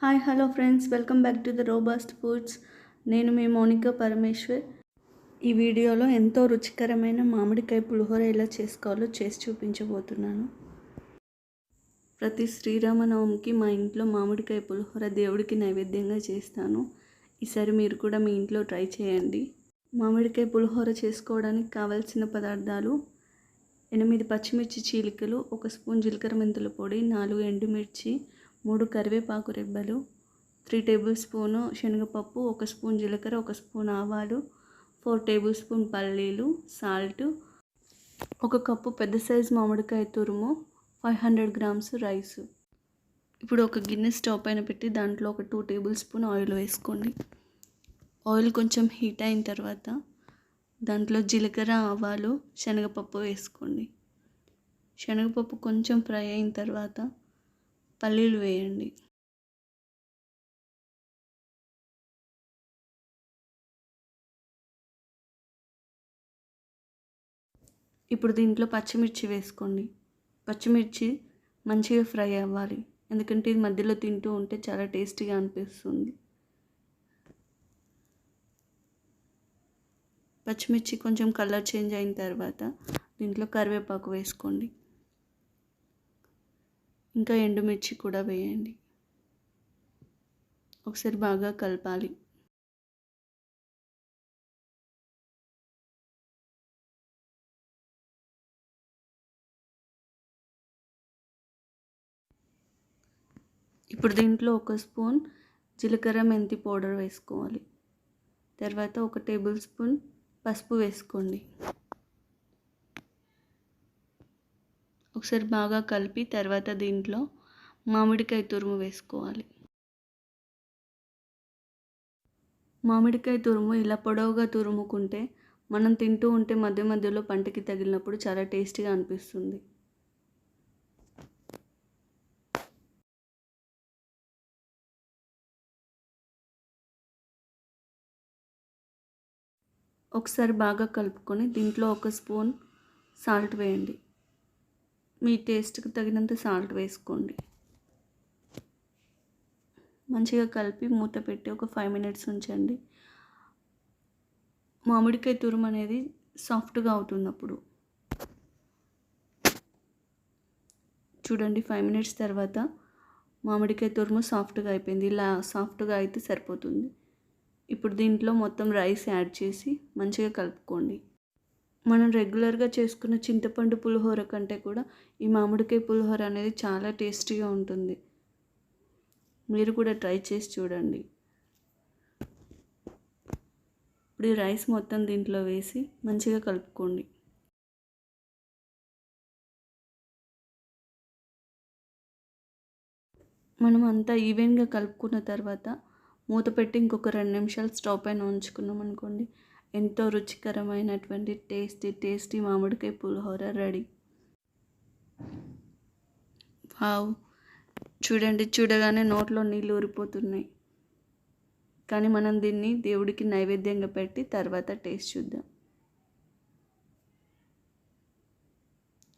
Hi hello friends, welcome back to the robust foods. నేను మీ మౌనిక పరమేశ్వర్. ఈ వీడియోలో ఎంతో రుచికరమైన మామిడికాయ పులిహోర ఎలా చేసుకోవాలో చేసి చూపించబోతున్నాను. ప్రతి శ్రీరామనవమికి మా ఇంట్లో మామిడికాయ పులిహోర దేవుడికి నైవేద్యంగా చేస్తాను. ఈసారి మీరు కూడా మీ ఇంట్లో ట్రై చేయండి. మామిడికాయ పులిహోర చేసుకోవడానికి కావలసిన పదార్థాలు: 8 పచ్చిమిర్చి చీలికలు, 1 స్పూన్ జీలకర్ర మెంతుల పొడి, 4 ఎండుమిర్చి, 3 కరివేపాకు రెబ్బలు, 3 టేబుల్ స్పూన్ శనగపప్పు, 1 స్పూన్ జీలకర్ర, 1 స్పూన్ ఆవాలు, 4 టేబుల్ స్పూన్ పల్లీలు, సాల్ట్, 1 కప్పు పెద్ద సైజు మామిడికాయ తురుము, 500 గ్రామ్స్ రైస్. ఇప్పుడు ఒక గిన్నె స్టవ్ పైన పెట్టి దాంట్లో ఒక 2 టేబుల్ స్పూన్ ఆయిల్ వేసుకోండి. ఆయిల్ కొంచెం హీట్ అయిన తర్వాత దాంట్లో జీలకర్ర, ఆవాలు, శనగపప్పు వేసుకోండి. శనగపప్పు కొంచెం ఫ్రై అయిన తర్వాత పల్లీలు వేయండి. ఇప్పుడు దీంట్లో పచ్చిమిర్చి వేసుకోండి. పచ్చిమిర్చి మంచిగా ఫ్రై అవ్వాలి, ఎందుకంటే ఇది మధ్యలో తింటూ ఉంటే చాలా టేస్టీగా అనిపిస్తుంది. పచ్చిమిర్చి కొంచెం కలర్ చేంజ్ అయిన తర్వాత దీంట్లో కరివేపాకు వేసుకోండి. ఇంకా ఎండుమిర్చి కూడా వేయండి. ఒకసారి బాగా కలపాలి. ఇప్పుడు దీంట్లో 1 స్పూన్ జీలకర్ర మెంతి పౌడర్ వేసుకోవాలి. తర్వాత 1 టేబుల్ స్పూన్ పసుపు వేసుకోండి. ఒకసారి బాగా కలిపి తర్వాత దీంట్లో మామిడికాయ తురుము వేసుకోవాలి. మామిడికాయ తురుము ఇలా పొడవుగా తురుముకుంటే మనం తింటూ ఉంటే మధ్య మధ్యలో పంటకి తగిలినప్పుడు చాలా టేస్టీగా అనిపిస్తుంది. ఒకసారి బాగా కలుపుకొని దీంట్లో 1 స్పూన్ సాల్ట్ వేయండి. మీ టేస్ట్కి తగినంత సాల్ట్ వేసుకోండి. మంచిగా కలిపి మూత పెట్టి ఒక 5 మినిట్స్ ఉంచండి. మామిడికాయ తురుము అనేది సాఫ్ట్గా అవుతున్నప్పుడు చూడండి, 5 మినిట్స్ తర్వాత మామిడికాయ తురుము సాఫ్ట్గా అయిపోయింది. ఇలా సాఫ్ట్గా అయితే సరిపోతుంది. ఇప్పుడు దీంట్లో మొత్తం రైస్ యాడ్ చేసి మంచిగా కలుపుకోండి. మనం రెగ్యులర్గా చేసుకున్న చింతపండు పులిహోర కంటే కూడా ఈ మామిడికాయ పులిహోర అనేది చాలా టేస్టీగా ఉంటుంది. మీరు కూడా ట్రై చేసి చూడండి. ఇప్పుడు ఈ రైస్ మొత్తం దీంట్లో వేసి మంచిగా కలుపుకోండి. మనం అంతా ఈవెన్గా కలుపుకున్న తర్వాత మూత పెట్టి ఇంకొక 2 నిమిషాలు స్టవ్ పైన ఉంచుకున్నాం అనుకోండి, ఎంతో రుచికరమైనటువంటి టేస్టీ మామిడికాయ పులిహోర రెడీ. వావ్, చూడండి, చూడగానే నోట్లో నీళ్ళు ఊరిపోతున్నాయి. కానీ మనం దీన్ని దేవుడికి నైవేద్యంగా పెట్టి తర్వాత టేస్ట్ చూద్దాం.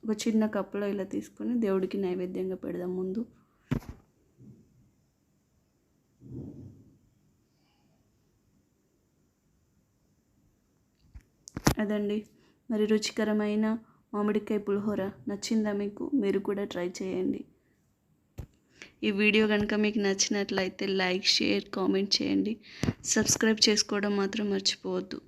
ఒక చిన్న కప్పులో ఇలా తీసుకొని దేవుడికి నైవేద్యంగా పెడదాం ముందు. అదండి, మరి రుచికరమైన మామిడికాయ పులిహోర నచ్చిందా మీకు? మీరు కూడా ట్రై చేయండి. ఈ వీడియో కనుక మీకు నచ్చినట్లయితే లైక్, షేర్, కామెంట్ చేయండి. సబ్స్క్రైబ్ చేసుకోవడం మాత్రం మర్చిపోవద్దు.